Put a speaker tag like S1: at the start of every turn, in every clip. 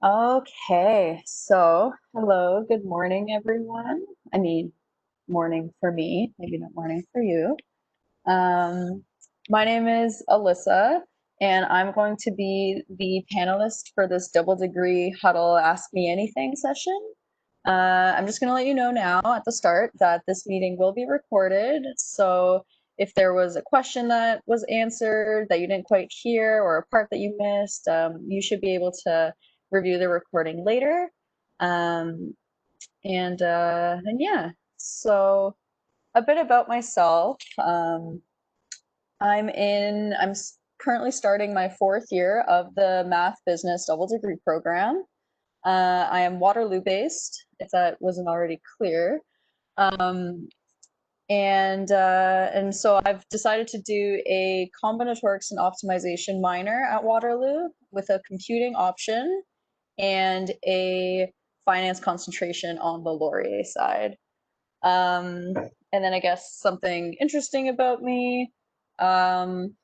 S1: Okay, so hello, good morning, everyone. I mean, morning for me, maybe not morning for you. Um, my name is Alyssa, and I'm going to be the panelist for this double degree Huddle Ask Me Anything session. I'm just going to let you know now at the start that this meeting will be recorded. So if there was a question that was answered that you didn't quite hear or a part that you missed, you should be able to review the recording later. Um, and yeah, so a bit about myself. I'm currently starting my fourth year of the Math Business Double Degree program. I am Waterloo based, if that wasn't already clear. Um, and so I've decided to do a combinatorics and optimization minor at Waterloo with a computing option and a finance concentration on the Laurier side. Um, and then I guess something interesting about me. Um,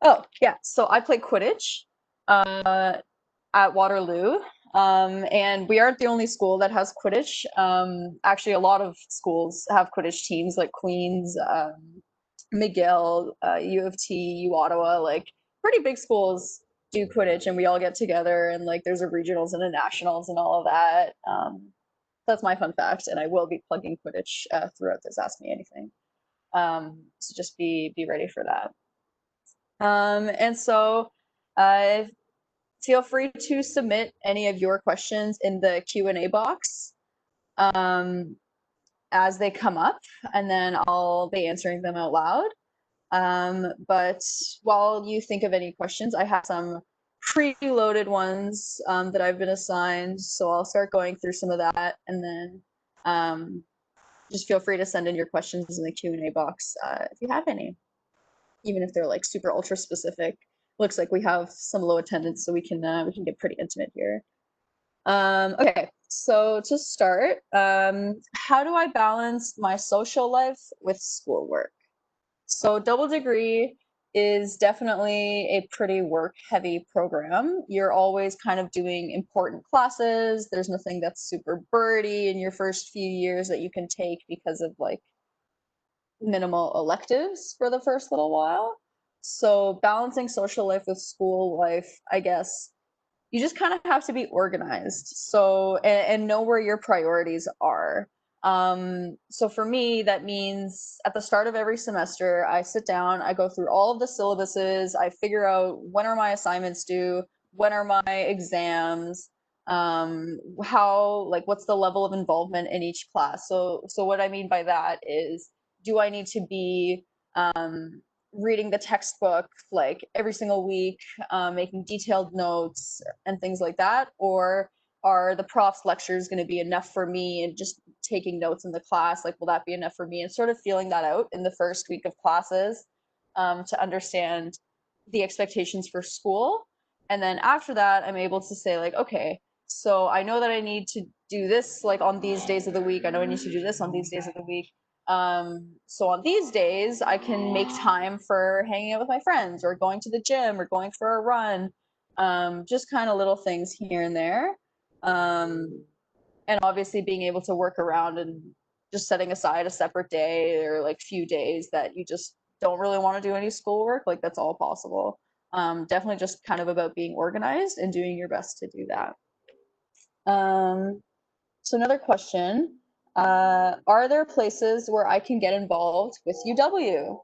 S1: oh yeah, so I play Quidditch. At Waterloo. And we aren't the only school that has Quidditch. Actually, a lot of schools have Quidditch teams like Queens, McGill, U of T, U Ottawa, like pretty big schools do Quidditch and we all get together and like there's a regionals and a nationals and all of that. That's my fun fact, and I will be plugging Quidditch throughout this Ask Me Anything. So just be ready for that. And so uh, feel free to submit any of your questions in the Q&A box um, as they come up, and then I'll be answering them out loud. But while you think of any questions, I have some preloaded ones that I've been assigned, so I'll start going through some of that, and then just feel free to send in your questions in the Q&A box if you have any, even if they're like super ultra specific. Looks like we have some low attendance, so we can get pretty intimate here. Okay, so to start, how do I balance my social life with schoolwork? So double degree is definitely a pretty work heavy program. You're always kind of doing important classes. There's nothing that's super birdy in your first few years that you can take because of like minimal electives for the first little while. So balancing social life with school life, I guess, you just kind of have to be organized. So and know where your priorities are. So for me, that means at the start of every semester, I sit down, I go through all of the syllabuses, I figure out when are my assignments due, when are my exams, how like what's the level of involvement in each class. So what I mean by that is, do I need to be reading the textbook like every single week, making detailed notes and things like that? Or are the prof's lectures going to be enough for me and just taking notes in the class? Like, will that be enough for me? And sort of feeling that out in the first week of classes to understand the expectations for school. And then after that, I'm able to say, like, okay, so I know that I need to do this like on these days of the week. I know I need to do this on these days of the week. So on these days, I can make time for hanging out with my friends or going to the gym or going for a run. Just kind of little things here and there. Um, and obviously being able to work around and just setting aside a separate day or like few days that you just don't really want to do any schoolwork, like that's all possible. Definitely just kind of about being organized and doing your best to do that. Um, so another question, are there places where I can get involved with UW?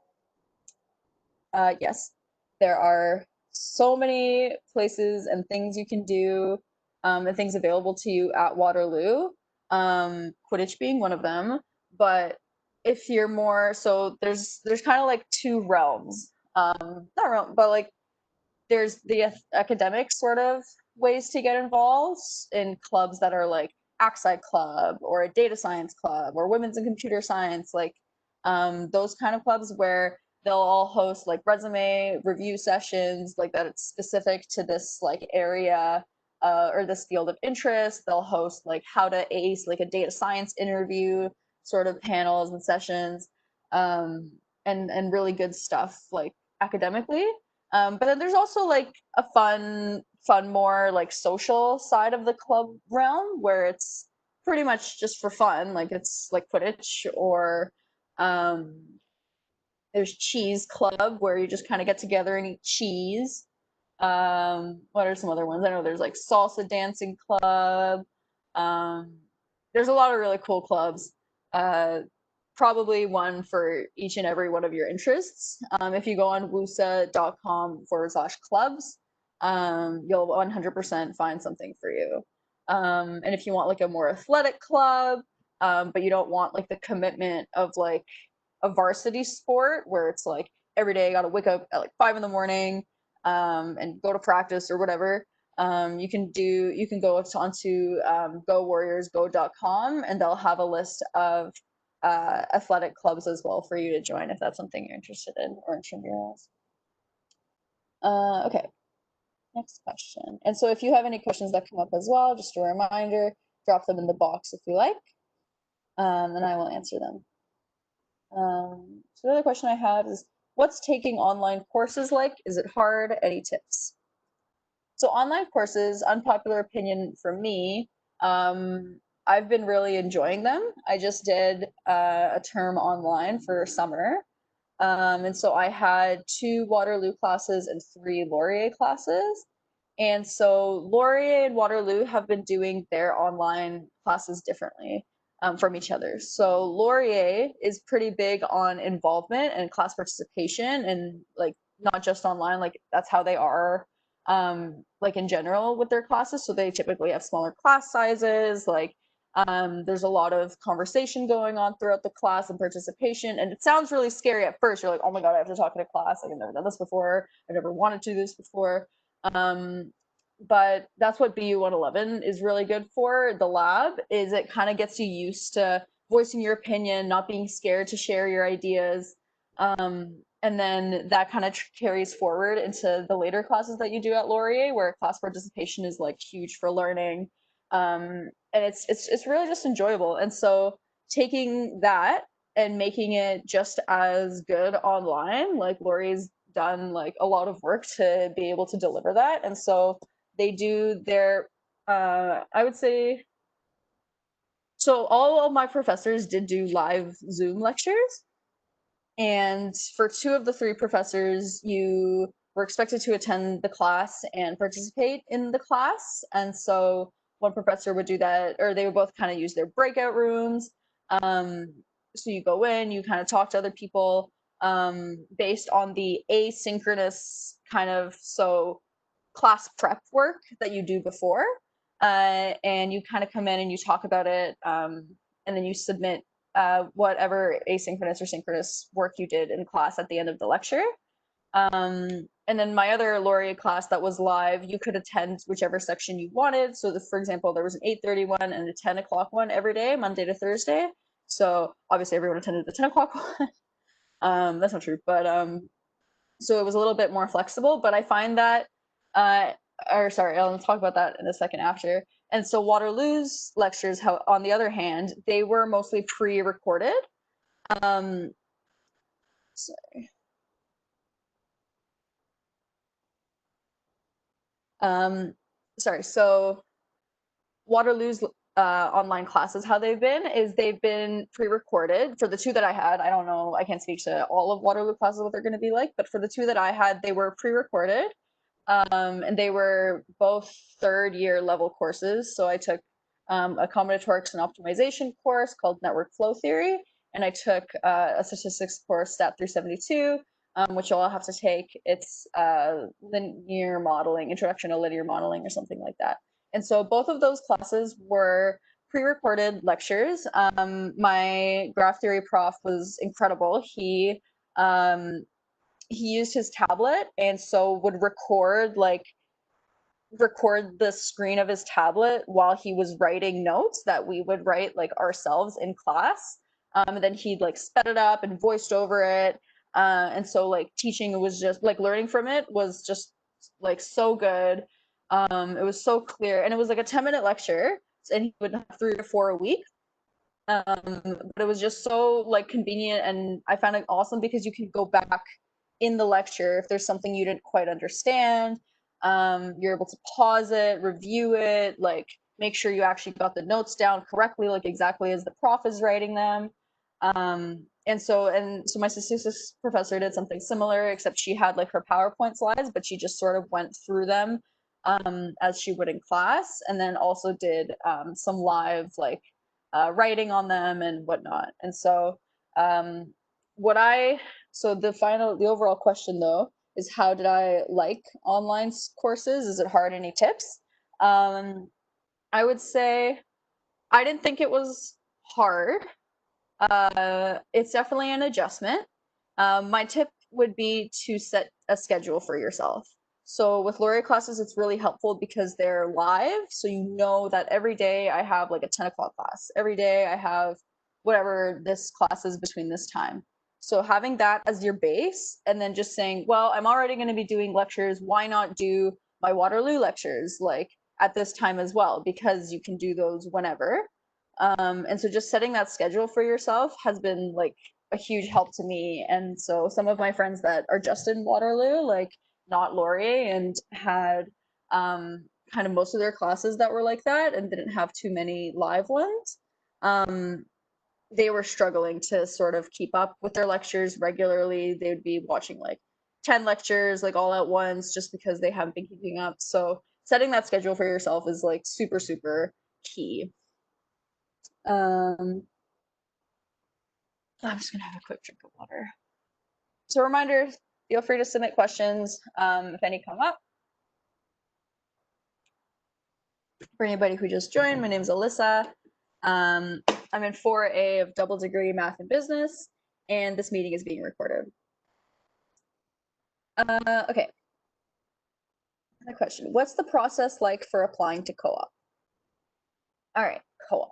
S1: Yes, there are so many places and things you can do, and things available to you at Waterloo, Quidditch being one of them. But if you're more, so there's kind of like two realms, not realm, but like there's the academic sort of ways to get involved in clubs that are like Axi Club or a data science club or women's and computer science, like those kind of clubs where they'll all host like resume review sessions like that it's specific to this like area or this field of interest. They'll host like how to ace like a data science interview sort of panels and sessions, and really good stuff like academically. But then there's also like a fun fun, more like social side of the club realm, where it's pretty much just for fun. Like it's like Quidditch, or there's Cheese Club, where you just kind of get together and eat cheese. What are some other ones? I know there's like Salsa Dancing Club. Um, there's a lot of really cool clubs. Probably one for each and every one of your interests. If you go on wusa.com/clubs, you'll 100% find something for you. And if you want like a more athletic club, but you don't want like the commitment of like a varsity sport where it's like every day I got to wake up at like 5 in the morning and go to practice or whatever. You can go onto gowarriorsgo.com, and they'll have a list of athletic clubs as well for you to join if that's something you're interested in or intramurals. Okay, next question. And so if you have any questions that come up as well, just a reminder, drop them in the box if you like, and I will answer them. So the other question I had is, what's taking online courses like? Is it hard? Any tips? So online courses, unpopular opinion for me, I've been really enjoying them. I just did a term online for summer. And so I had 2 Waterloo classes and 3 Laurier classes. And so Laurier and Waterloo have been doing their online classes differently from each other. So Laurier is pretty big on involvement and class participation, and like not just online, like that's how they are like in general with their classes. So they typically have smaller class sizes, like there's a lot of conversation going on throughout the class and participation, and it sounds really scary at first. You're like, oh my god, I have to talk in a class, like I've never done this before, I've never wanted to do this before. But that's what BU 111 is really good for. The lab is it kind of gets you used to voicing your opinion, not being scared to share your ideas. And then that kind of carries forward into the later classes that you do at Laurier, where class participation is like huge for learning. And it's really just enjoyable. And so taking that and making it just as good online, like Laurier's done like a lot of work to be able to deliver that. And so they do their I would say, so all of my professors did do live Zoom lectures, and for 2 of the 3 professors you were expected to attend the class and participate in the class. And so one professor would do that, or they would both kind of use their breakout rooms. So you go in, you kind of talk to other people based on the asynchronous kind of class prep work that you do before, and you kind of come in and you talk about it, and then you submit whatever asynchronous or synchronous work you did in class at the end of the lecture. And then my other Laurier class that was live, you could attend whichever section you wanted. So for example, there was an 8:30 one and a 10 o'clock one every day, Monday to Thursday. So obviously everyone attended the 10 o'clock one. That's not true, but so it was a little bit more flexible. But I find that or sorry, I'll talk about that in a second after. And so Waterloo's lectures, how on the other hand, they were mostly pre-recorded. Sorry. Sorry, so Waterloo's online classes, how they've been pre-recorded. For the 2 that I had, I don't know, I can't speak to all of Waterloo classes what they're going to be like, but for the 2 that I had, they were pre-recorded. And they were both 3rd year level courses. So I took a combinatorics and optimization course called Network Flow Theory, and I took a statistics course, Stat 372, which you'll have to take. It's linear modeling, introduction to linear modeling or something like that. And so both of those classes were pre-recorded lectures. My graph theory prof was incredible. He used his tablet, and so would record the screen of his tablet while he was writing notes that we would write like ourselves in class. And then he'd like sped it up and voiced over it. And so like teaching was just like learning from it was just like so good. It was so clear, and it was like a 10-minute lecture, and he would have 3 to 4 a week. But it was just so like convenient, and I found it awesome because you can go back in the lecture if there's something you didn't quite understand. You're able to pause it, review it, like make sure you actually got the notes down correctly, like exactly as the prof is writing them. And so my statistics professor did something similar, except she had like her PowerPoint slides, but she just sort of went through them as she would in class, and then also did some live like writing on them and whatnot. And so um, the overall question though is, how did I like online courses? Is it hard? Any tips? I would say I didn't think it was hard. It's definitely an adjustment. My tip would be to set a schedule for yourself. So with Laurier classes, it's really helpful because they're live. So you know that every day I have like a 10 o'clock class. Every day I have whatever this class is between this time. So having that as your base, and then just saying, well, I'm already going to be doing lectures. Why not do my Waterloo lectures like at this time as well? Because you can do those whenever. And so just setting that schedule for yourself has been like a huge help to me. And so some of my friends that are just in Waterloo, like not Laurier, and had kind of most of their classes that were like that and didn't have too many live ones, they were struggling to sort of keep up with their lectures regularly. They would be watching like 10 lectures like all at once just because they haven't been keeping up. So setting that schedule for yourself is like super, super key. I'm just gonna have a quick drink of water. So reminder, feel free to submit questions if any come up. For anybody who just joined, my name is Alyssa. I'm in 4A of double degree math and business, and this meeting is being recorded. Okay. The question, what's the process like for applying to co-op? All right, co-op.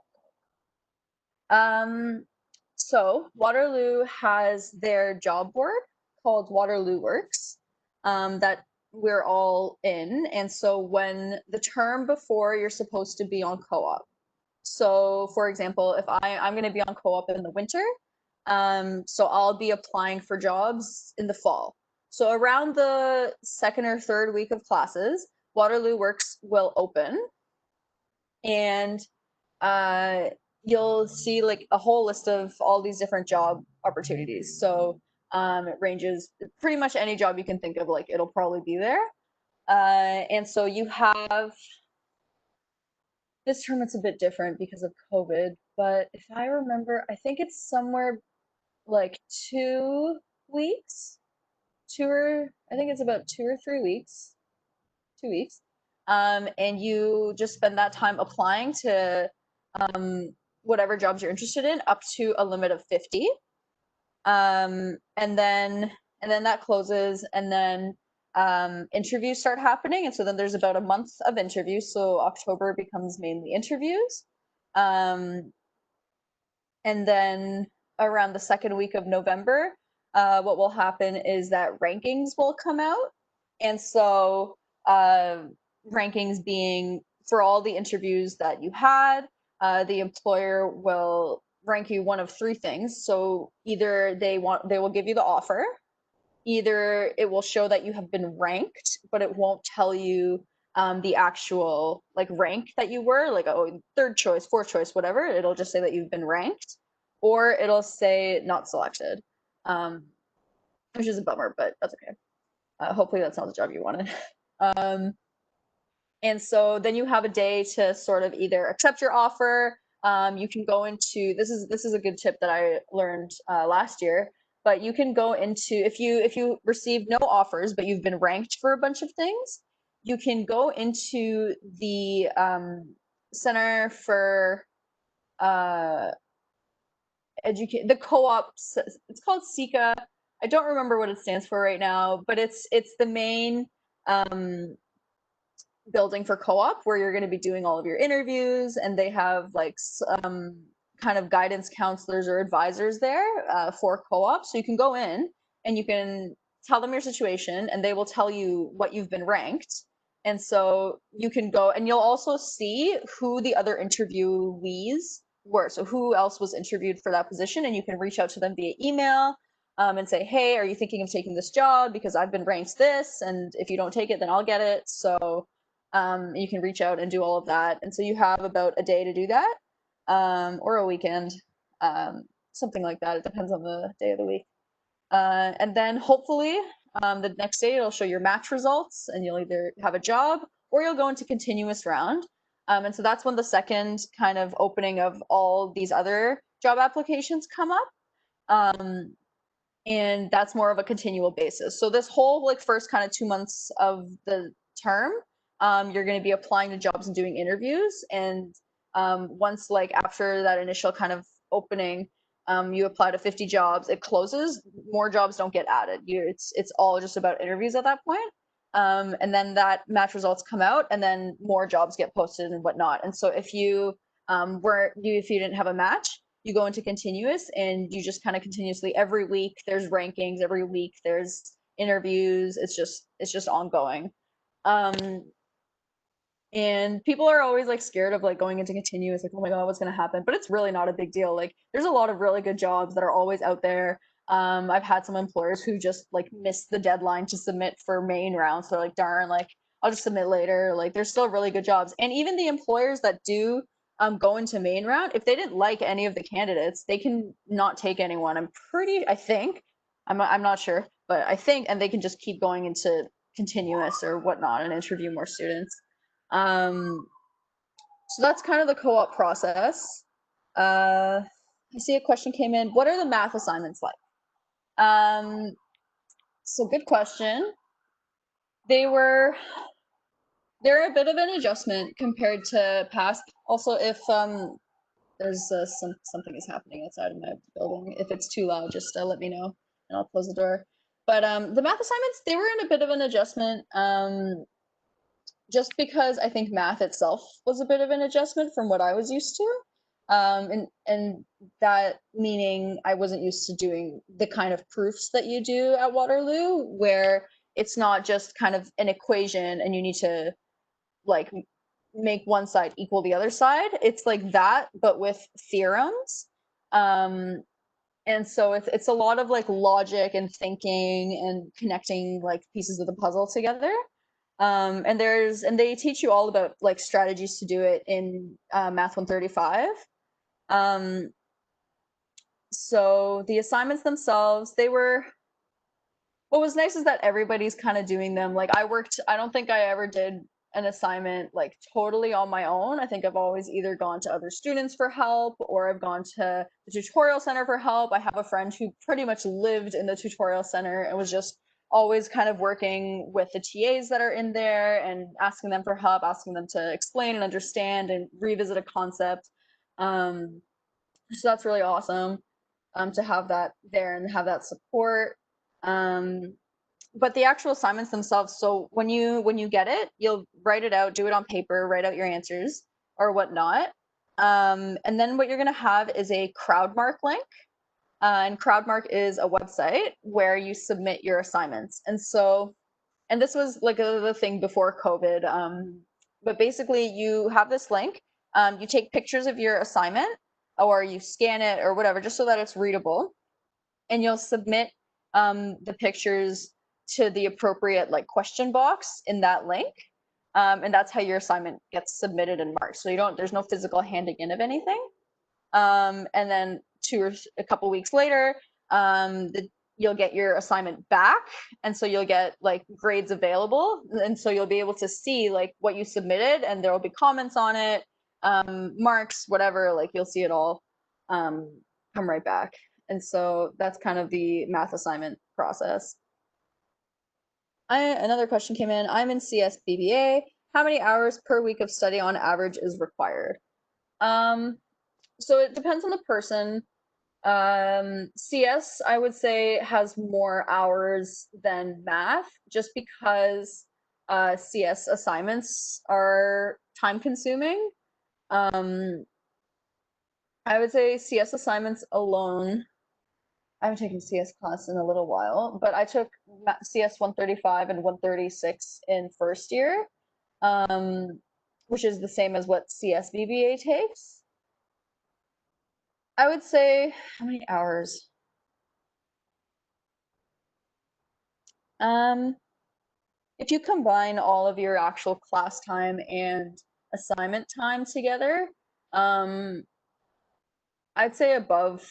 S1: So Waterloo has their job board called Waterloo Works that we're all in. And so when the term before you're supposed to be on co-op. So for example, if I'm going to be on co-op in the winter, so I'll be applying for jobs in the fall. So around the second or third week of classes, Waterloo Works will open, and you'll see like a whole list of all these different job opportunities. So it ranges pretty much any job you can think of, like it'll probably be there. And so you have, this term it's a bit different because of COVID, but if I remember, I think it's somewhere like 2 weeks, I think it's about 2 or 3 weeks, 2 weeks. And you just spend that time applying to whatever jobs you're interested in, up to a limit of 50. And then that closes, and then interviews start happening. And so then there's about a month of interviews. So October becomes mainly interviews. And then around the second week of November, what will happen is that rankings will come out. And so rankings being for all the interviews that you had, the employer will rank you one of three things. So either they will give you the offer, either it will show that you have been ranked, but it won't tell you the actual like rank that you were, like, oh, third choice, fourth choice, whatever. It'll just say that you've been ranked, or it'll say not selected, which is a bummer, but that's okay. Hopefully that's not the job you wanted. And so then you have a day to sort of either accept your offer. You can go into, this is a good tip that I learned last year, but you can go into, if you receive no offers but you've been ranked for a bunch of things, you can go into the Center for the co-op. It's called SICA. I don't remember what it stands for right now, but it's the main building for co-op where you're going to be doing all of your interviews, and they have like kind of guidance counselors or advisors there for co-op. So you can go in and you can tell them your situation, and they will tell you what you've been ranked. And so you can go, and you'll also see who the other interviewees were. So who else was interviewed for that position, and you can reach out to them via email. and say, hey, are you thinking of taking this job? Because I've been ranked this, and if you don't take it, then I'll get it. So you can reach out and do all of that. And so you have about a day to do that, or a weekend, something like that. It depends on the day of the week. And then hopefully the next day it'll show your match results, and you'll either have a job or you'll go into continuous round. And so that's when the second kind of opening of all these other job applications come up. And that's more of a continual basis. So this whole like first kind of 2 months of the term, you're going to be applying to jobs and doing interviews. And once like after that initial kind of opening, you apply to 50 jobs, it closes, more jobs don't get added. It's all just about interviews at that point. And then that match results come out, and then more jobs get posted and whatnot. And so if you if you didn't have a match, you go into continuous, and you just kind of continuously every week there's rankings, every week there's interviews. It's just ongoing. And people are always like scared of like going into continuous, like, oh my god, what's going to happen? But it's really not a big deal. Like there's a lot of really good jobs that are always out there. I've had some employers who just like missed the deadline to submit for main rounds. So they're like, darn, like I'll just submit later. Like there's still really good jobs. And even the employers that do go into main round, if they didn't like any of the candidates, they can not take anyone. I think, I'm not sure, but I think, and they can just keep going into continuous or whatnot and interview more students. So that's kind of the co-op process. I see a question came in. What are the math assignments like? So good question. They're a bit of an adjustment compared to past. Also, if there's something is happening outside of my building, if it's too loud, just let me know and I'll close the door. But the math assignments, they were in a bit of an adjustment. Just because I think math itself was a bit of an adjustment from what I was used to. And that meaning I wasn't used to doing the kind of proofs that you do at Waterloo, where it's not just kind of an equation and you need to like make one side equal the other side. It's like that, but with theorems. And so it's a lot of like logic and thinking and connecting like pieces of the puzzle together. And they teach you all about like strategies to do it in Math 135. So the assignments themselves, what was nice is that everybody's kind of doing them. Like I don't think I ever did an assignment like totally on my own. I think I've always either gone to other students for help, or I've gone to the tutorial center for help. I have a friend who pretty much lived in the tutorial center and was just always kind of working with the TAs that are in there and asking them for help, asking them to explain and understand and revisit a concept. So that's really awesome to have that there and have that support. But the actual assignments themselves, so when you get it, you'll write it out, do it on paper, write out your answers or whatnot. And then what you're going to have is a CrowdMark link. And CrowdMark is a website where you submit your assignments. And this was like the thing before COVID. But basically you have this link, you take pictures of your assignment or you scan it or whatever, just so that it's readable. And you'll submit the pictures to the appropriate like question box in that link. And that's how your assignment gets submitted and marked. So there's no physical handing in of anything. And then a couple weeks later, you'll get your assignment back. And so you'll get like grades available. And so you'll be able to see like what you submitted, and there will be comments on it, marks, whatever, like you'll see it all come right back. And so that's kind of the math assignment process. Another question came in. I'm in CS BBA. How many hours per week of study on average is required? So it depends on the person. CS, I would say, has more hours than math, just because CS assignments are time consuming. I would say CS assignments alone, I haven't taken CS class in a little while, but I took CS 135 and 136 in first year, which is the same as what CS BBA takes. I would say, how many hours? If you combine all of your actual class time and assignment time together, I'd say above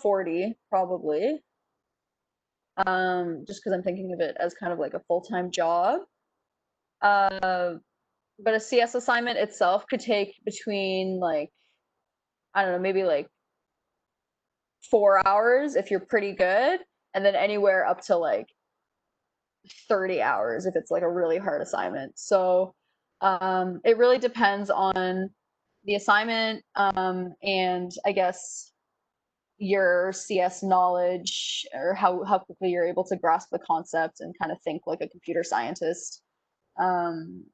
S1: 40 probably. Just because I'm thinking of it as kind of like a full-time job. But a CS assignment itself could take between like, I don't know, maybe like 4 hours if you're pretty good, and then anywhere up to like 30 hours if it's like a really hard assignment. So it really depends on the assignment, and I guess your CS knowledge, or how quickly you're able to grasp the concept and kind of think like a computer scientist. Um,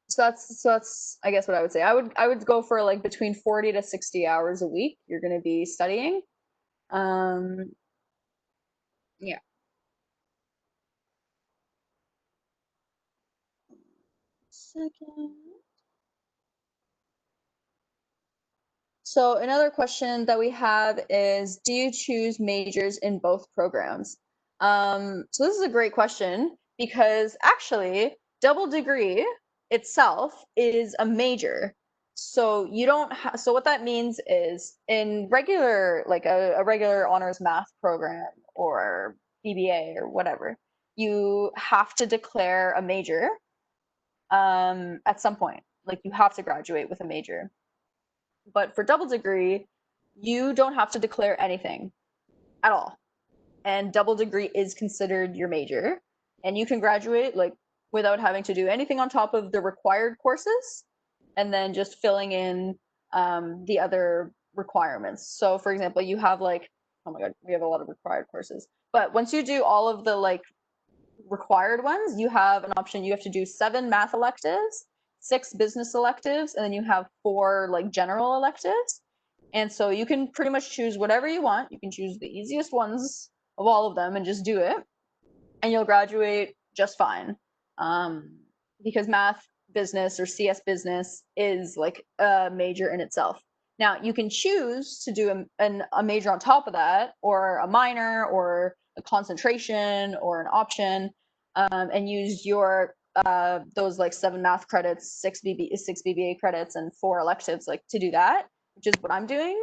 S1: so that's I guess what I would say. I would go for like between 40 to 60 hours a week you're going to be studying. Um, yeah. Second. So another question that we have is, do you choose majors in both programs? So this is a great question because actually double degree itself is a major. So you don't have, so what that means is in regular, like a regular honors math program or BBA or whatever, you have to declare a major at some point. Like you have to graduate with a major. But for double degree, you don't have to declare anything at all. And double degree is considered your major. And you can graduate like without having to do anything on top of the required courses and then just filling in the other requirements. So for example, you have like, oh my God, we have a lot of required courses. But once you do all of the like required ones, you have an option. You have to do 7 math electives, 6 business electives, and then you have 4 like general electives. And so you can pretty much choose whatever you want. You can choose the easiest ones of all of them and just do it, and you'll graduate just fine. Um, because math business or CS business is like a major in itself. Now, you can choose to do a major on top of that, or a minor, or a concentration, or an option, and use your those like 7 math credits, 6 BBA credits, and 4 electives like to do that, which is what I'm doing.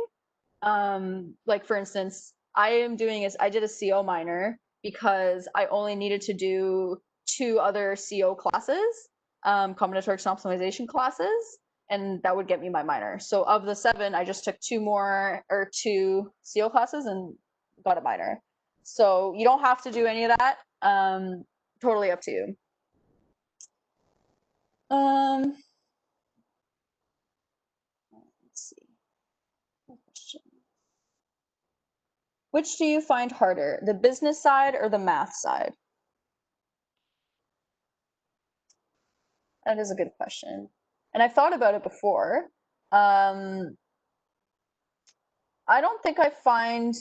S1: Like for instance, I did a CO minor because I only needed to do 2 other CO classes, combinatorics and optimization classes, and that would get me my minor. So of the 7, I just took 2 more, or 2 CO classes, and got a minor. So you don't have to do any of that. Totally up to you. Um, let's see. Question. Which do you find harder, the business side or the math side? That is a good question. And I've thought about it before. Um, I don't think I find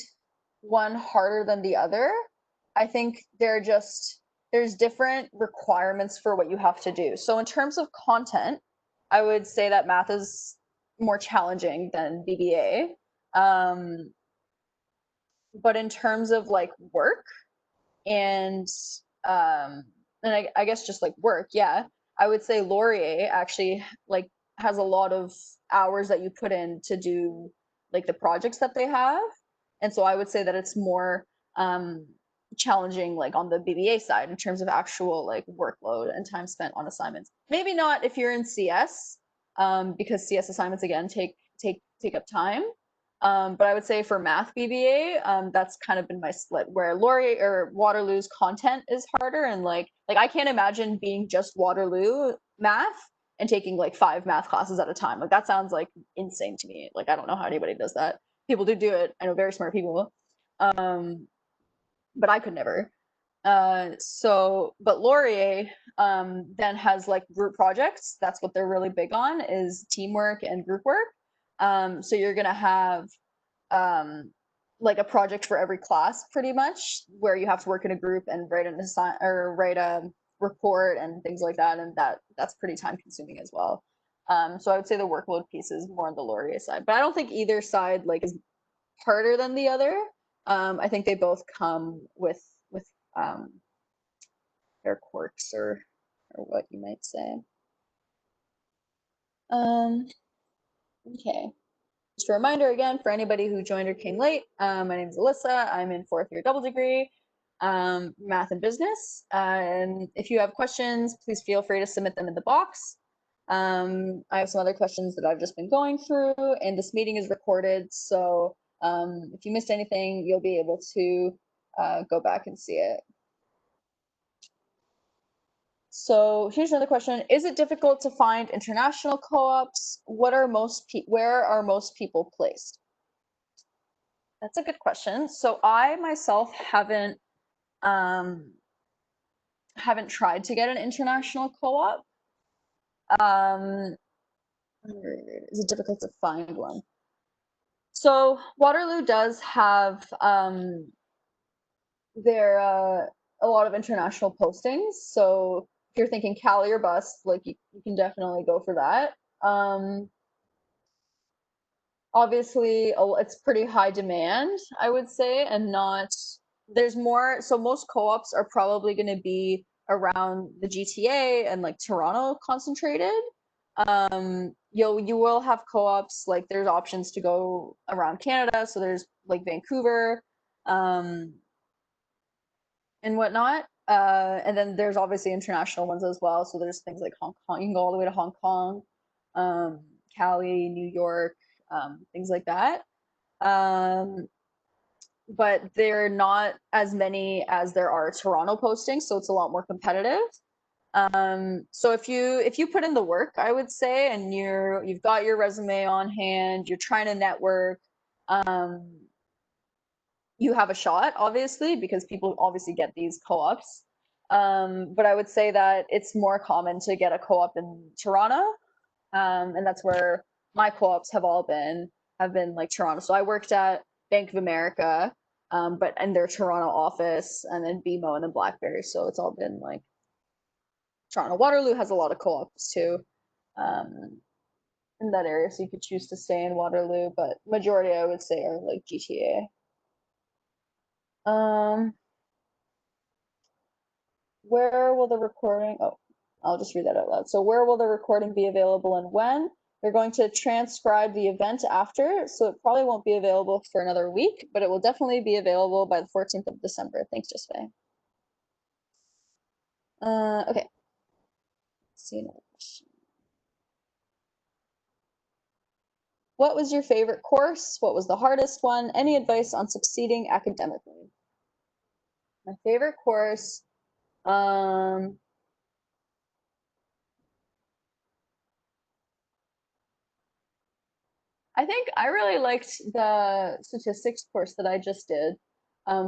S1: one harder than the other. I think there's different requirements for what you have to do. So in terms of content, I would say that math is more challenging than BBA. Um, but in terms of like work, and um I guess just like work, yeah, I would say Laurier actually like has a lot of hours that you put in to do like the projects that they have, and so I would say that it's more um challenging like on the BBA side in terms of actual like workload and time spent on assignments. Maybe not if you're in CS, because CS assignments again take up time. But I would say for math BBA, that's kind of been my split, where Laurier or Waterloo's content is harder, and like I can't imagine being just Waterloo math and taking like 5 math classes at a time. Like that sounds like insane to me. Like I don't know how anybody does that. People do it. I know very smart people, um, but I could never. But Laurier then has like group projects. That's what they're really big on, is teamwork and group work. So you're gonna have um, like a project for every class pretty much, where you have to work in a group and write a report and things like that, and that's pretty time consuming as well. So I would say the workload piece is more on the Laurier side, but I don't think either side like is harder than the other. I think they both come with um, their quirks or what you might say. Okay. Just a reminder again for anybody who joined or came late, my name is Alyssa. I'm in 4th year double degree, math and business. And if you have questions, please feel free to submit them in the box. I have some other questions that I've just been going through, and this meeting is recorded. So if you missed anything, you'll be able to go back and see it. So here's another question. Is it difficult to find international co-ops? Where are most people placed? That's a good question. So I myself haven't tried to get an international co-op. Is it difficult to find one? So Waterloo does have a lot of international postings. So if you're thinking Cali or bust, like you can definitely go for that. Obviously it's pretty high demand, I would say, and there's more. So most co-ops are probably going to be around the GTA and like Toronto concentrated. You will have co-ops, like there's options to go around Canada, so there's like Vancouver and whatnot, and then there's obviously international ones as well. So there's things like Hong Kong. You can go all the way to Hong Kong, Cali, New York, things like that. But they're not as many as there are Toronto postings, so it's a lot more competitive. So if you put in the work, I would say, and you've got your resume on hand, you're trying to network, you have a shot, obviously, because people obviously get these co-ops. But I would say that it's more common to get a co-op in Toronto, and that's where my co-ops have been like Toronto. So I worked at Bank of America, but in their Toronto office, and then BMO, and then BlackBerry. So it's all been like Toronto. Waterloo has a lot of co-ops too, in that area, so you could choose to stay in Waterloo, but majority I would say are like GTA. Where will the recording? Oh, I'll just read that out loud. So where will the recording be available and when? They're going to transcribe the event after, so it probably won't be available for another week, but it will definitely be available by the 14th of December. Thanks, Joseph. Okay. Let's see another question. What was your favorite course? What was the hardest one? Any advice on succeeding academically? My favorite course, I think I really liked the statistics course that I just did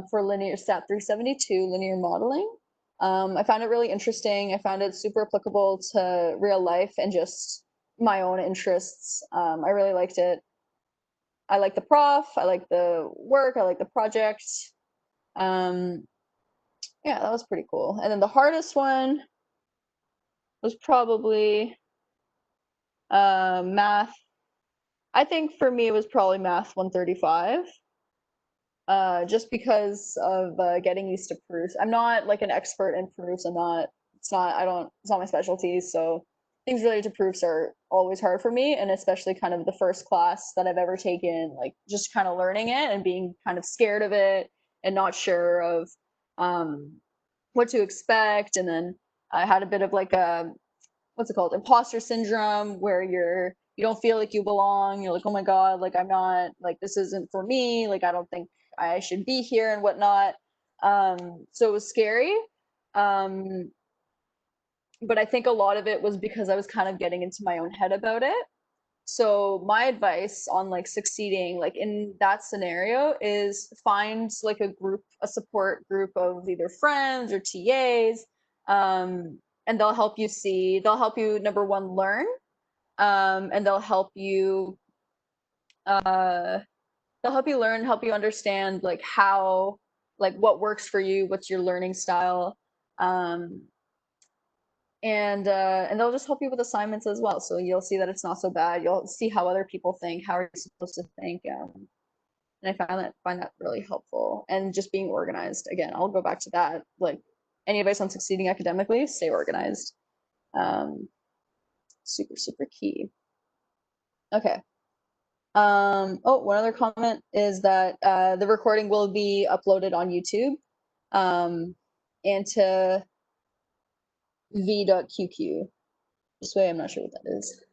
S1: for linear Stat 372 linear modeling. I found it really interesting. I found it super applicable to real life and just my own interests. I really liked it. I like the prof. I like the work. I like the project. Yeah, that was pretty cool. And then the hardest one was probably math. I think for me it was probably math 135. Just because of getting used to proofs. I'm not like an expert in proofs. It's not my specialty. So things related to proofs are always hard for me. And especially kind of the first class that I've ever taken, like just kind of learning it and being kind of scared of it and not sure of what to expect. And then I had a bit of like what's it called? Imposter syndrome, where you don't feel like you belong. You're like, oh my God, like I'm not, like this isn't for me. Like I don't think I should be here and whatnot. So it was scary. But I think a lot of it was because I was kind of getting into my own head about it. So my advice on like succeeding, like in that scenario, is find like a support group of either friends or TAs, and they'll help you number one learn, and they'll help you learn, help you understand like what works for you, what's your learning style, and they'll just help you with assignments as well. So you'll see that it's not so bad. You'll see how other people think, how are you supposed to think, and I find that really helpful. And just being organized. Again, I'll go back to that. Like Any advice on succeeding academically? Stay organized. Super, super key. Okay. Oh, one other comment is that the recording will be uploaded on YouTube and to v.qq. This way, I'm not sure what that is.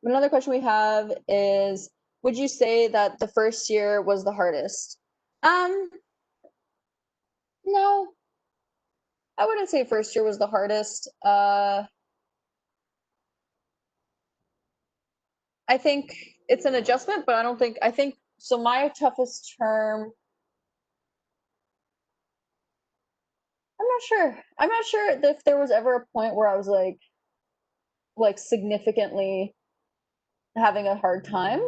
S1: Another question we have is, would you say that the first year was the hardest? No, I wouldn't say first year was the hardest. I think it's an adjustment, but I think, so my toughest term, I'm not sure if there was ever a point where I was like significantly having a hard time.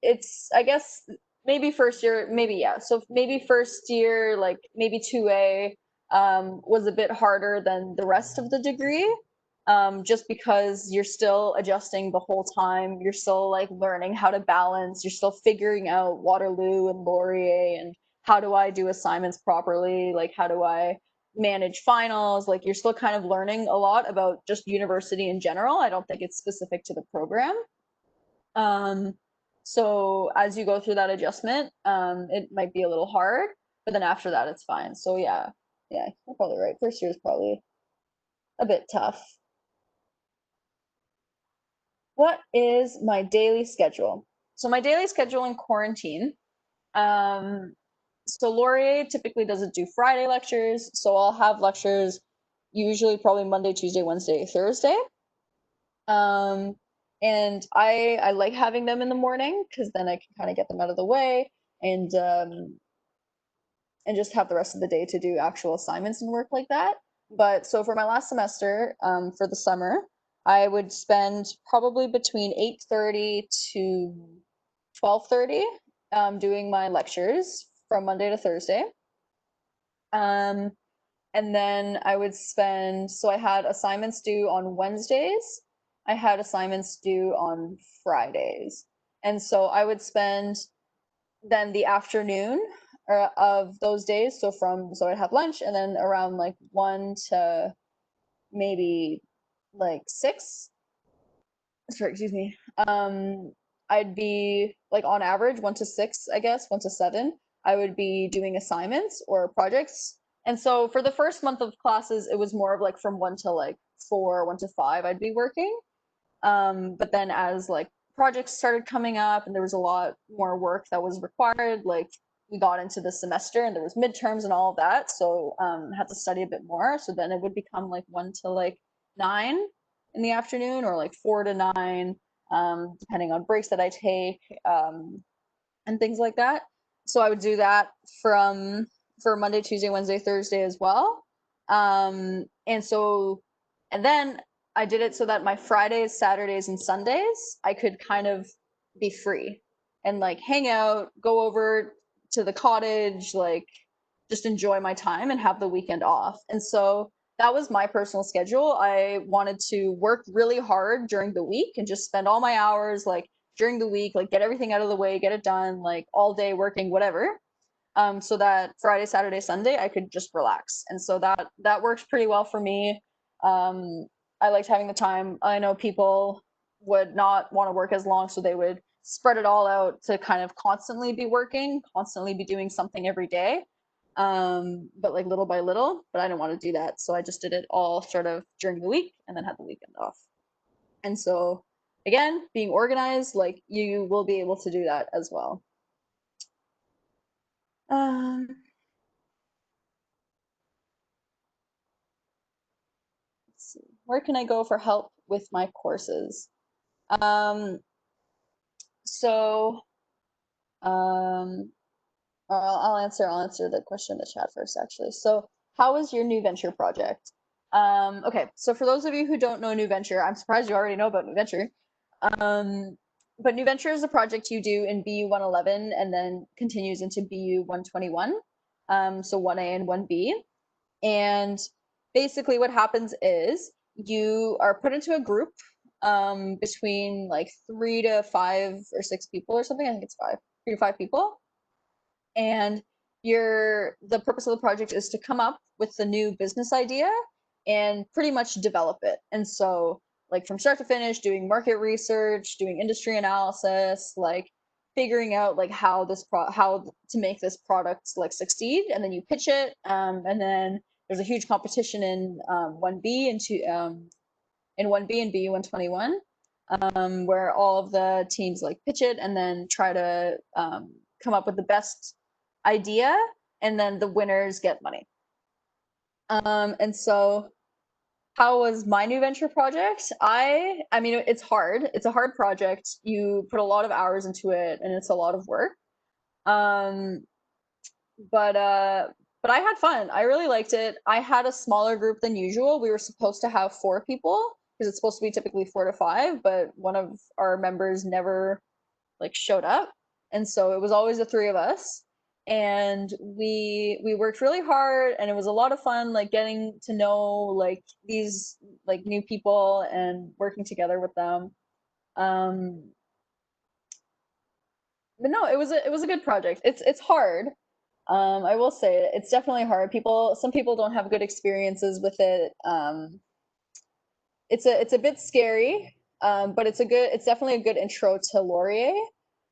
S1: It's, I guess, maybe first year, maybe, yeah. So maybe first year, like maybe 2A, was a bit harder than the rest of the degree, just because you're still adjusting the whole time. You're still like learning how to balance. You're still figuring out Waterloo and Laurier and how do I do assignments properly? Like, how do I manage finals? Like, you're still kind of learning a lot about just university in general. I don't think it's specific to the program. So as you go through that adjustment, it might be a little hard, but then after that, it's fine. So yeah, you're probably right. First year is probably a bit tough. What is my daily schedule? So my daily schedule in quarantine, so Laurier typically doesn't do Friday lectures, so I'll have lectures usually probably Monday, Tuesday, Wednesday, Thursday. And I like having them in the morning because then I can kind of get them out of the way and just have the rest of the day to do actual assignments and work like that. But so for my last semester, for the summer, I would spend probably between 8:30 to 12:30 doing my lectures from Monday to Thursday. And then I would spend, so I had assignments due on Wednesdays. I had assignments due on Fridays. And so I would spend then the afternoon of those days. So I'd have lunch and then around like 1 to maybe like 6, sorry, excuse me. I'd be like on average 1 to 6, I guess, 1 to 7. I would be doing assignments or projects. And so for the first month of classes, it was more of like from 1 to like 4, 1 to 5, I'd be working. But then as like projects started coming up and there was a lot more work that was required, like we got into the semester and there was midterms and all of that, so had to study a bit more. So then it would become like 1 to like 9 in the afternoon, or like 4 to 9, depending on breaks that I take, and things like that. So I would do that for Monday, Tuesday, Wednesday, Thursday as well. And then I did it so that my Fridays, Saturdays, and Sundays, I could kind of be free and like hang out, go over to the cottage, like just enjoy my time and have the weekend off. And so that was my personal schedule. I wanted to work really hard during the week and just spend all my hours like during the week, like get everything out of the way, get it done, like all day working, whatever. So that Friday, Saturday, Sunday, I could just relax. And so that works pretty well for me. I liked having the time. I know people would not want to work as long, so they would spread it all out to kind of constantly be working, constantly be doing something every day, but like little by little. But I didn't want to do that, so I just did it all sort of during the week and then had the weekend off. And so again, being organized, like you will be able to do that as well. Let's see. Where can I go for help with my courses? So I'll answer the question in the chat first, actually. So how is your new venture project? Okay, so for those of you who don't know New Venture, I'm surprised you already know about New Venture. But New Venture is a project you do in BU 111 and then continues into BU 121, so 1A and 1B. And basically what happens is you are put into a group between like 3 to 5 or 6 people or something. I think it's 5. 3 to 5 people. And the purpose of the project is to come up with the new business idea and pretty much develop it. And so like from start to finish, doing market research, doing industry analysis, like figuring out like how to make this product like succeed, and then you pitch it, and then there's a huge competition in 1B and in 1B and B 121, where all of the teams like pitch it and then try to come up with the best idea, and then the winners get money. And so how was my new venture project? I mean, it's hard. It's a hard project. You put a lot of hours into it, and it's a lot of work. Um, but I had fun. I really liked it. I had a smaller group than usual. We were supposed to have 4 people because it's supposed to be typically 4 to 5, but one of our members never like showed up, and so it was always the 3 of us. And we worked really hard, and it was a lot of fun, like getting to know like these like new people and working together with them. Um, but no, it was a good project. It's hard. I will say it's definitely hard. Some people don't have good experiences with it. It's a bit scary, but it's definitely a good intro to Laurier,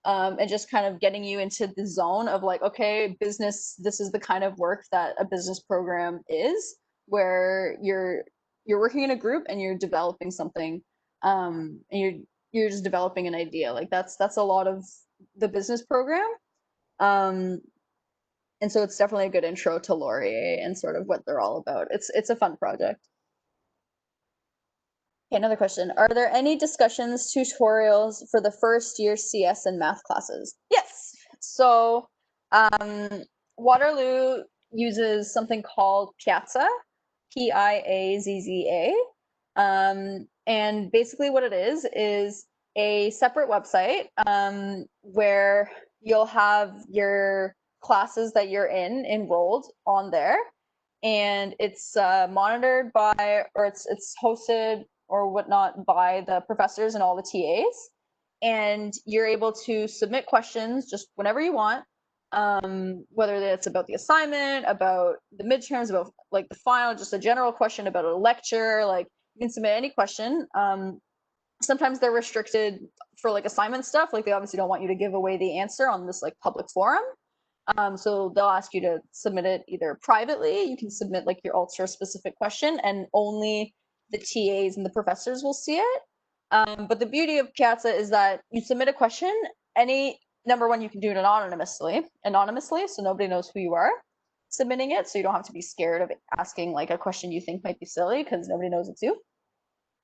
S1: and just kind of getting you into the zone of like, okay, business. This is the kind of work that a business program is, where you're working in a group and you're developing something, and you're just developing an idea. Like that's a lot of the business program. Um, and so it's definitely a good intro to Laurier and sort of what they're all about. It's a fun project. Okay, another question. Are there any discussions, tutorials for the first year CS and math classes? Yes. So Waterloo uses something called Piazza, Piazza. And basically what it is a separate website, where you'll have your classes that you're in enrolled on there, and it's monitored by, or it's hosted or whatnot by the professors and all the TAs, and you're able to submit questions just whenever you want, whether it's about the assignment, about the midterms, about like the final, just a general question about a lecture. Like you can submit any question. Sometimes they're restricted for like assignment stuff, like they obviously don't want you to give away the answer on this like public forum. So they'll ask you to submit it either privately. You can submit like your ultra specific question, and only the TAs and the professors will see it. But the beauty of Piazza is that you submit a question. Number one, you can do it anonymously, so nobody knows who you are submitting it. So you don't have to be scared of asking like a question you think might be silly, because nobody knows it's you.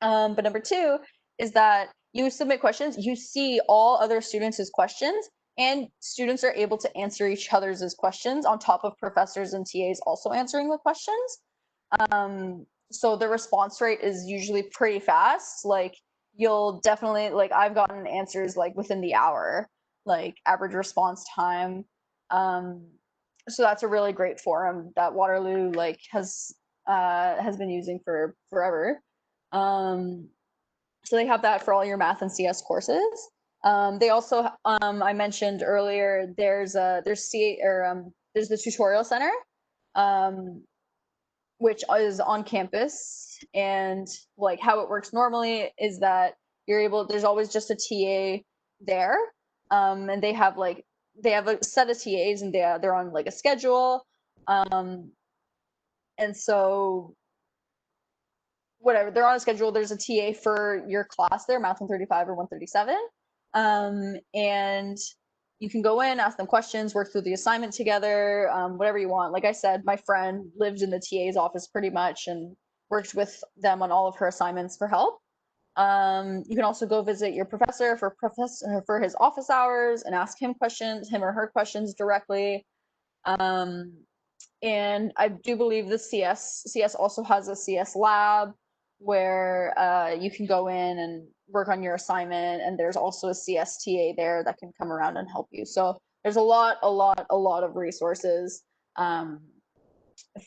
S1: But number two is that you submit questions, you see all other students' questions, and students are able to answer each other's questions on top of professors and TAs also answering the questions. So the response rate is usually pretty fast. Like you'll definitely, like I've gotten answers like within the hour, like average response time. So that's a really great forum that Waterloo like has been using for forever. So they have that for all your math and CS courses. They also, I mentioned earlier, there's the tutorial center, which is on campus, and like how it works normally is that there's always just a TA there, and they have a set of TAs, and they're on like a schedule, and so whatever, they're on a schedule. There's a TA for your class there, Math 135 or 137. And you can go in, ask them questions, work through the assignment together, whatever you want. Like I said, my friend lived in the TA's office pretty much and worked with them on all of her assignments for help. You can also go visit your professor for his office hours and ask him or her questions directly. And I do believe the CS also has a CS lab where you can go in and work on your assignment, and there's also a CSTA there that can come around and help you. So there's a lot of resources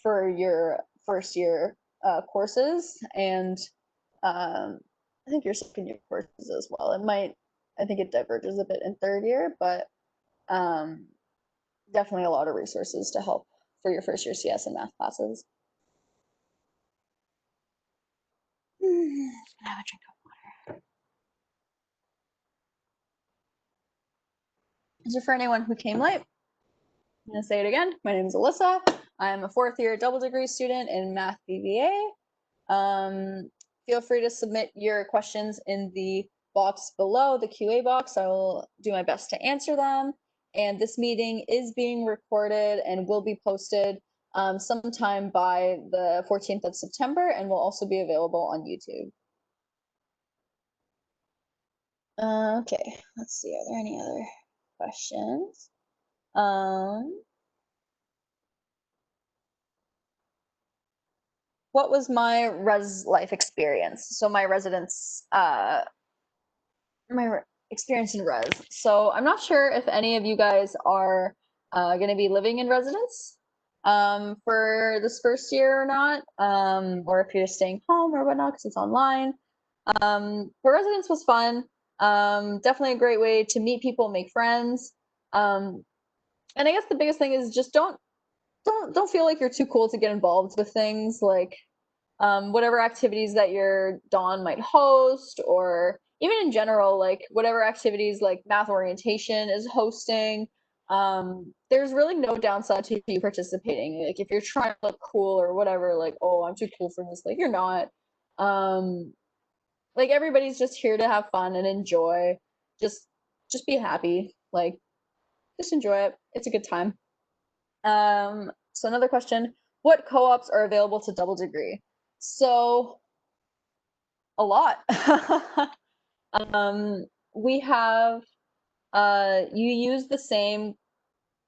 S1: for your first year courses, and I think your second year courses as well. I think it diverges a bit in third year, but Definitely a lot of resources to help for your first year CS and math classes. Have a drink of water. So for anyone who came late, I'm going to say it again. My name is Alyssa. I am a 4th year double degree student in Math BBA. Feel free to submit your questions in the box below, the QA box. I will do my best to answer them. And this meeting is being recorded and will be posted sometime by the 14th of September and will also be available on YouTube. Okay, let's see. Are there any other questions? What was my res life experience? So my experience in res. So I'm not sure if any of you guys are going to be living in residence for this first year or not, or if you're staying home or whatnot because it's online. But residence was fun. Definitely a great way to meet people, make friends. And I guess the biggest thing is just don't feel like you're too cool to get involved with things like whatever activities that your Dawn might host, or even in general, like whatever activities like math orientation is hosting. There's really no downside to you participating. Like if you're trying to look cool or whatever, like, oh, I'm too cool for this, like you're not. Like everybody's just here to have fun and enjoy. Just be happy. Like just enjoy it. It's a good time. So another question, what co-ops are available to double degree? So a lot. We have you use the same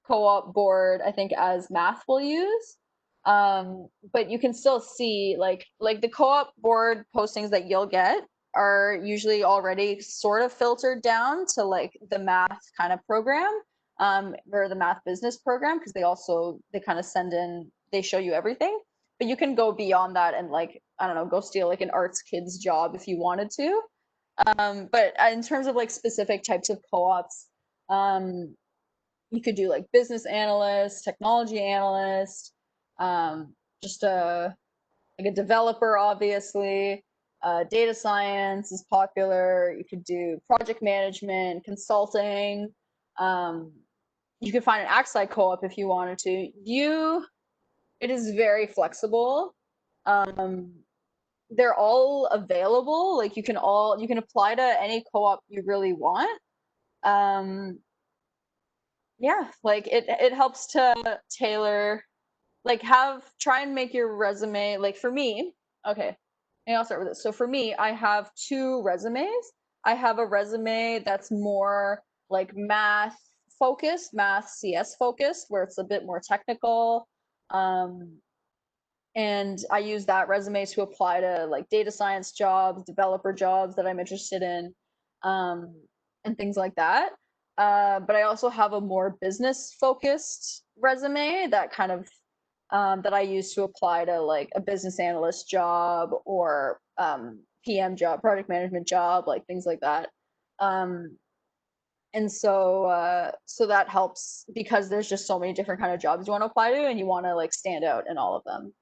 S1: co-op board I think as math will use. But you can still see like the co-op board postings that you'll get are usually already sort of filtered down to like the math kind of program, or the math business program, because they kind of send in, they show you everything. But you can go beyond that and like, I don't know, go steal like an arts kids job if you wanted to. But in terms of like specific types of co-ops, you could do like business analyst, technology analyst, just like a developer, obviously. Data science is popular. You could do project management, consulting. You could find an AXI co-op if you wanted to. It is very flexible. They're all available. Like you can apply to any co-op you really want. Yeah, like it helps to tailor, like try and make your resume, like for me, okay, and I'll start with this. So for me, I have 2 resumes. I have a resume that's more like math focused, math CS focused, where it's a bit more technical. And I use that resume to apply to like data science jobs, developer jobs that I'm interested in, and things like that. But I also have a more business focused resume that kind of that I use to apply to like a business analyst job or PM job, project management job, like things like that. And so that helps because there's just so many different kind of jobs you want to apply to, and you want to like stand out in all of them.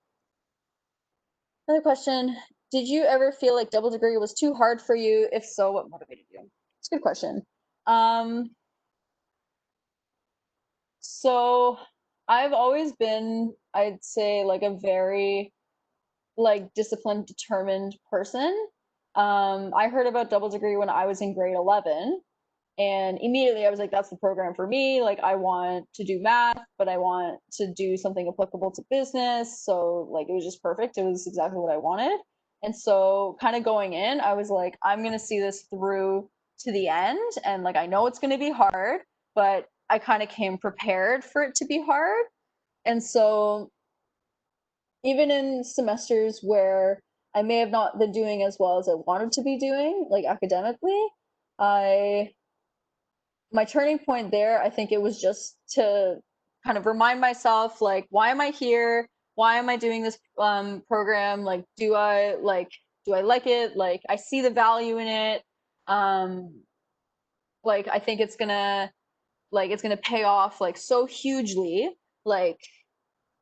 S1: Another question, did you ever feel like double degree was too hard for you? If so, what motivated you? It's a good question. So I've always been, I'd say, like a very like disciplined, determined person. I heard about double degree when I was in grade 11, and immediately I was like, that's the program for me. Like I want to do math, but I want to do something applicable to business. So like it was just perfect. It was exactly what I wanted. And so kind of going in, I was like, I'm going to see this through to the end. And like I know it's going to be hard, but I kind of came prepared for it to be hard. And so even in semesters where I may have not been doing as well as I wanted to be doing, like academically, my turning point there, I think it was just to kind of remind myself, like, why am I here? Why am I doing this program? Like, do I like it? Like, I see the value in it. Like, I think it's gonna like it's gonna pay off like so hugely, like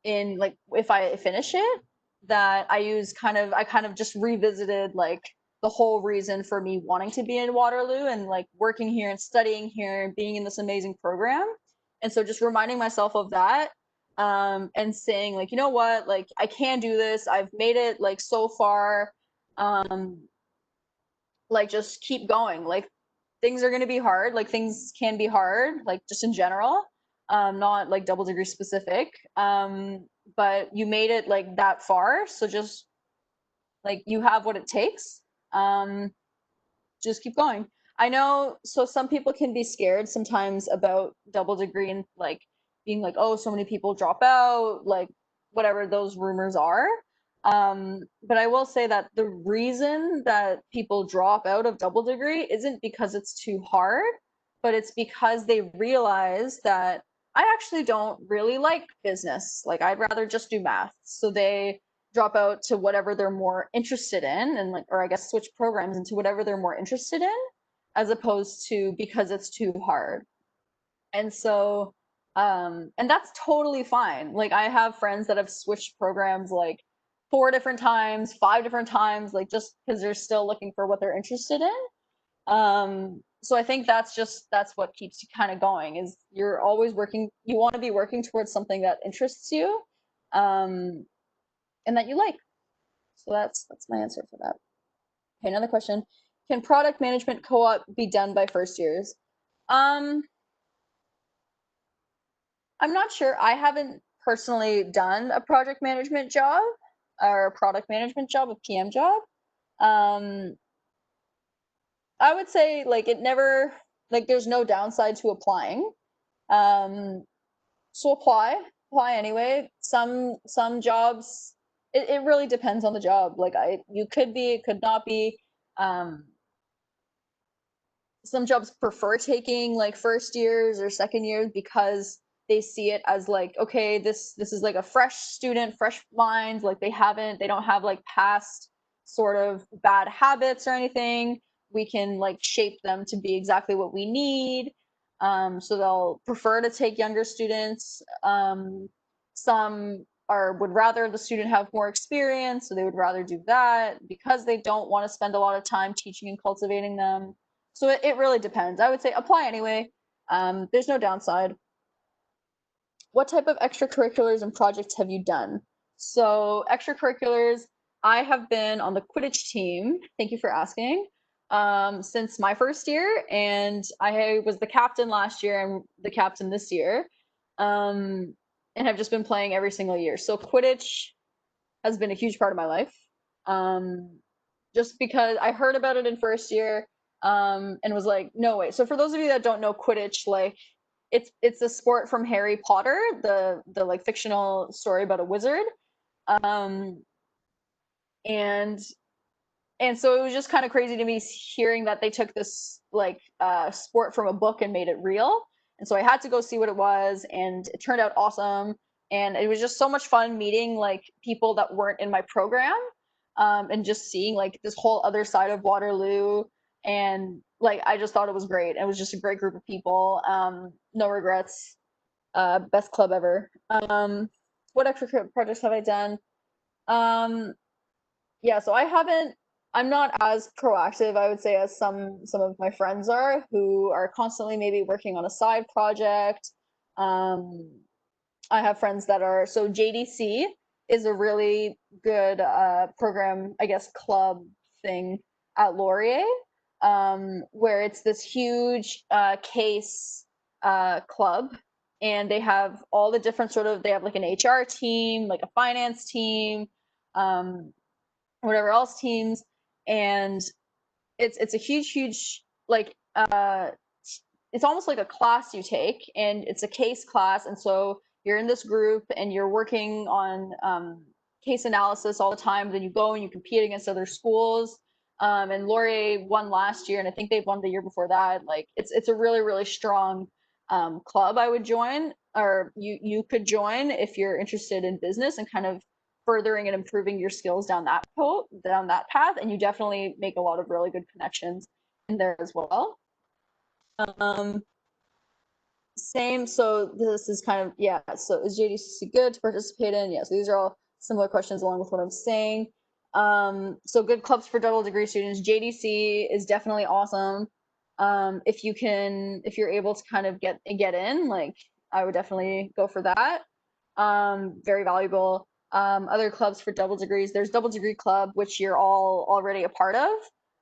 S1: in like if I finish it, that I kind of just revisited like the whole reason for me wanting to be in Waterloo and like working here and studying here and being in this amazing program. And so just reminding myself of that, and saying like, you know what, like I can do this. I've made it like so far. Um, like just keep going. Like things are going to be hard. Like things can be hard, like just in general, not like double degree specific. But you made it like that far, so just like you have what it takes. Um, just keep going. I know, so some people can be scared sometimes about double degree and like being like, oh, so many people drop out, like whatever those rumors are. But I will say that the reason that people drop out of double degree isn't because it's too hard, but it's because they realize that I actually don't really like business. Like I'd rather just do math. So they drop out to whatever they're more interested in and like, or I guess switch programs into whatever they're more interested in, as opposed to because it's too hard. And so and that's totally fine. Like I have friends that have switched programs like 4 different times, 5 different times, like just because they're still looking for what they're interested in. So I think that's what keeps you kind of going, is you're always working, you want to be working towards something that interests you, um and that you like. So that's my answer for that. Okay, another question. Can product management co-op be done by first years? Um, I'm not sure. I haven't personally done a project management job or a product management job, a PM job. Um, I would say like it never, like there's no downside to applying. Um, so apply anyway. Some jobs, it really depends on the job. Like you could be, it could not be. Um, some jobs prefer taking like first years or second years because they see it as like, okay, this is like a fresh student, fresh mind, like they don't have like past sort of bad habits or anything. We can like shape them to be exactly what we need. So they'll prefer to take younger students. Some are would rather the student have more experience, so they would rather do that because they don't want to spend a lot of time teaching and cultivating them. So it really depends. I would say apply anyway. There's no downside. What type of extracurriculars and projects have you done? So extracurriculars, I have been on the Quidditch team. Thank you for asking. Since my first year, and I was the captain last year and the captain this year, and have just been playing every single year. So Quidditch has been a huge part of my life. Um, just because I heard about it in first year, and was like, no way. So for those of you that don't know Quidditch, like it's a sport from Harry Potter, the like fictional story about a wizard. Um, and and so it was just kind of crazy to me hearing that they took this like sport from a book and made it real. And so I had to go see what it was, and it turned out awesome. And it was just so much fun meeting like people that weren't in my program, and just seeing like this whole other side of Waterloo. And like I just thought it was great. It was just a great group of people. No regrets. Best club ever. What extra projects have I done? Um, yeah, so I'm not as proactive, I would say, as some of my friends are, who are constantly maybe working on a side project. Um, I have friends that are, so JDC is a really good program, I guess, club thing at Laurier, where it's this huge case club, and they have all the different sort of, they have like an HR team, like a finance team, um, whatever else teams, and it's a huge like it's almost like a class you take, and it's a case class, and so you're in this group and you're working on case analysis all the time. Then you go and you compete against other schools, and Laurier won last year, and I think they've won the year before that. Like it's a really strong club. I would join, or you could join if you're interested in business and kind of furthering and improving your skills down that path, and you definitely make a lot of really good connections in there as well. Um, Same. So this is kind of, yeah. So is JDCC good to participate in? Yes. These are all similar questions along with what I'm saying. So good clubs for double degree students. JDC is definitely awesome. If you're able to kind of get in, like I would definitely go for that. Very valuable. Other clubs for double degrees. There's Double Degree Club, which you're all already a part of.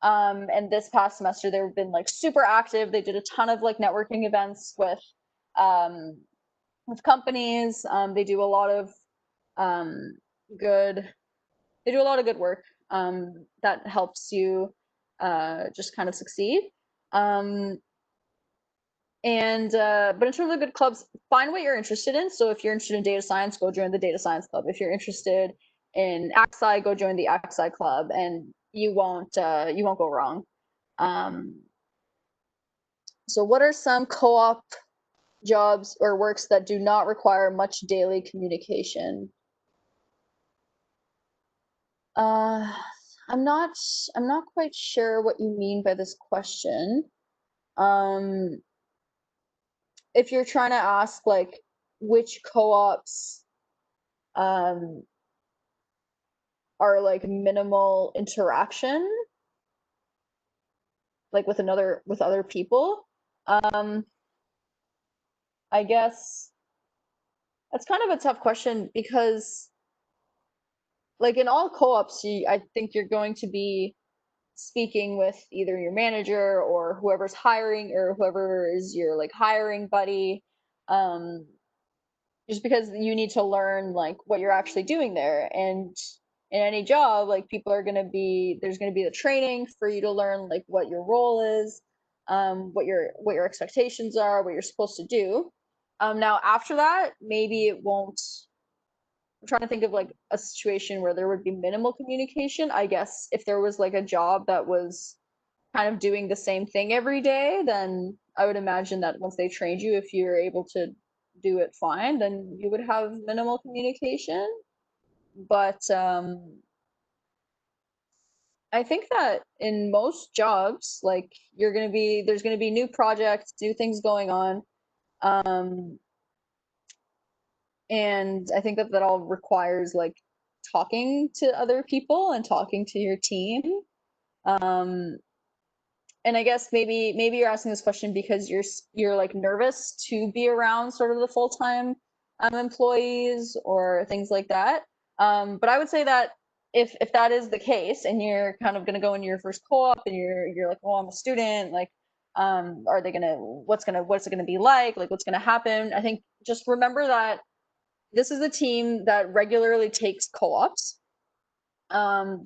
S1: And this past semester they've been like super active. They did a ton of like networking events um, with companies. They do a lot of um, good. They do a lot of good work that helps you just kind of succeed. Um, and but in terms of good clubs, find what you're interested in. So if you're interested in data science, go join the data science club. If you're interested in AXI, go join the AXI club, and you won't go wrong. So what are some co-op jobs or works that do not require much daily communication? Uh, I'm not quite sure what you mean by this question. Um, if you're trying to ask like which co-ops um are like minimal interaction, like with other people, um, I guess that's kind of a tough question because like in all co-ops, I think you're going to be speaking with either your manager or whoever's hiring or whoever is your like hiring buddy, um, just because you need to learn like what you're actually doing there. And in any job, like people are going to be there's going to be the training for you to learn like what your role is, what your expectations are, what you're supposed to do. Now after that, maybe it won't. I'm trying to think of like a situation where there would be minimal communication. I guess if there was like a job that was kind of doing the same thing every day, then I would imagine that once they trained you, if you're able to do it fine, then you would have minimal communication. But I think that in most jobs, like there's gonna be new projects, new things going on. Um, and I think that that all requires like talking to other people and talking to your team. Um, and I guess maybe you're asking this question because you're like nervous to be around sort of the full-time employees or things like that. But I would say that if that is the case and you're kind of gonna go into your first co-op and you're like, well, I'm a student, like are they gonna what's it gonna be like what's gonna happen? I think just remember that this is a team that regularly takes co-ops.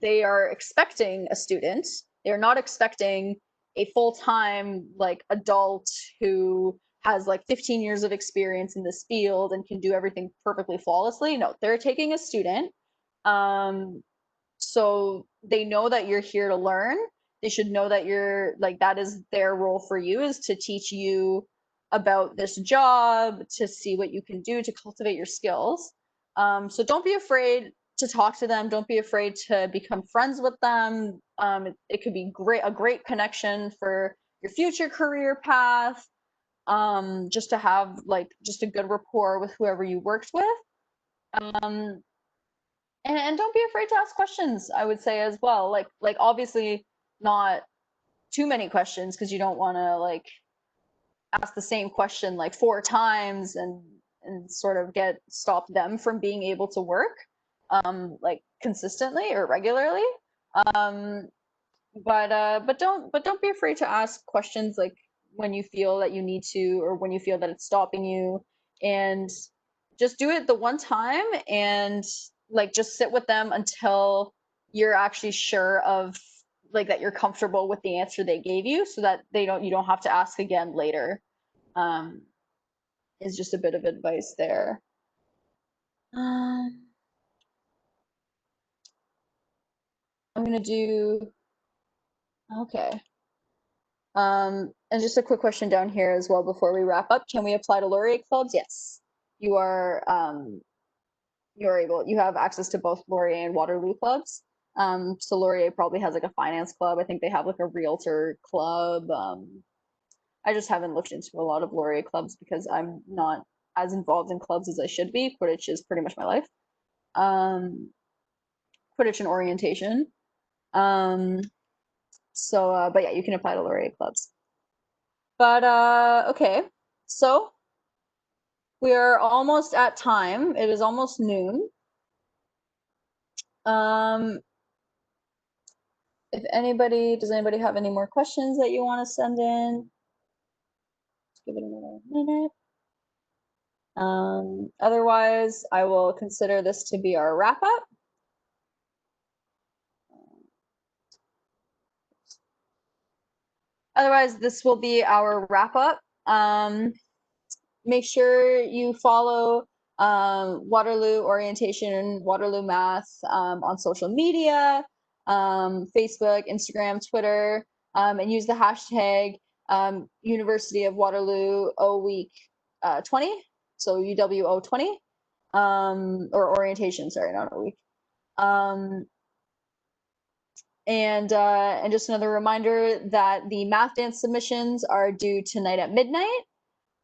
S1: They are expecting a student. They're not expecting a full-time like adult who has like 15 years of experience in this field and can do everything perfectly flawlessly. No, they're taking a student. Um, so they know that you're here to learn. They should know that you're like that is their role for you is to teach you about this job, to see what you can do to cultivate your skills. So don't be afraid to talk to them. Don't be afraid to become friends with them. It could be a great connection for your future career path. Just to have like just a good rapport with whoever you worked with. Um, and don't be afraid to ask questions, I would say as well. Like obviously not too many questions because you don't want to like ask the same question like 4 times and sort of stop them from being able to work like consistently or regularly. Um but don't be afraid to ask questions like when you feel that you need to or when you feel that it's stopping you, and just do it the one time and like just sit with them until you're actually sure of like that you're comfortable with the answer they gave you so that you don't have to ask again later. um is just a bit of advice there. um I'm gonna do okay. And just a quick question down here as well before we wrap up. Can we apply to Laurier clubs? Yes. You are you have access to both Laurier and Waterloo clubs. So Laurier probably has like a finance club. I think they have like a realtor club. I just haven't looked into a lot of Laurier clubs because I'm not as involved in clubs as I should be. Quidditch is pretty much my life. Quidditch and orientation. But yeah, you can apply to Laurier clubs. But okay, so we are almost at time. It is almost noon. Does anybody have any more questions that you want to send in? Just give it another minute. Otherwise, I will consider this to be our wrap up. Otherwise, this will be our wrap up. Make sure you follow Waterloo Orientation and Waterloo Math on social media, Facebook, Instagram, Twitter, and use the hashtag University of Waterloo O Week 20, so UWO 20, or orientation, sorry, not a week. And just another reminder that the math dance submissions are due tonight at midnight.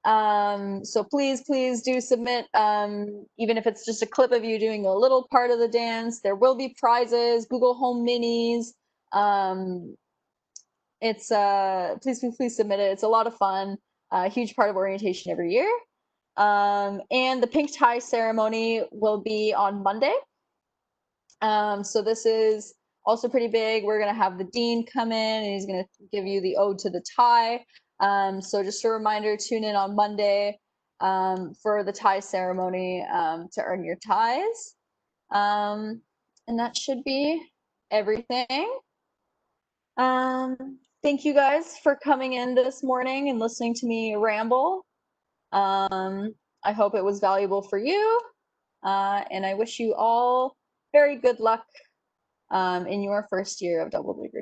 S1: So please do submit, even if it's just a clip of you doing a little part of the dance. There will be prizes, Google Home Minis. Please submit it. It's a lot of fun, a huge part of orientation every year. And the pink tie ceremony will be on Monday. So this is also pretty big. We're gonna have the dean come in and he's gonna give you the ode to the tie. So just a reminder, tune in on Monday for the tie ceremony to earn your ties. And that should be everything. Thank you guys for coming in this morning and listening to me ramble. I hope it was valuable for you. And I wish you all very good luck in your first year of double degree.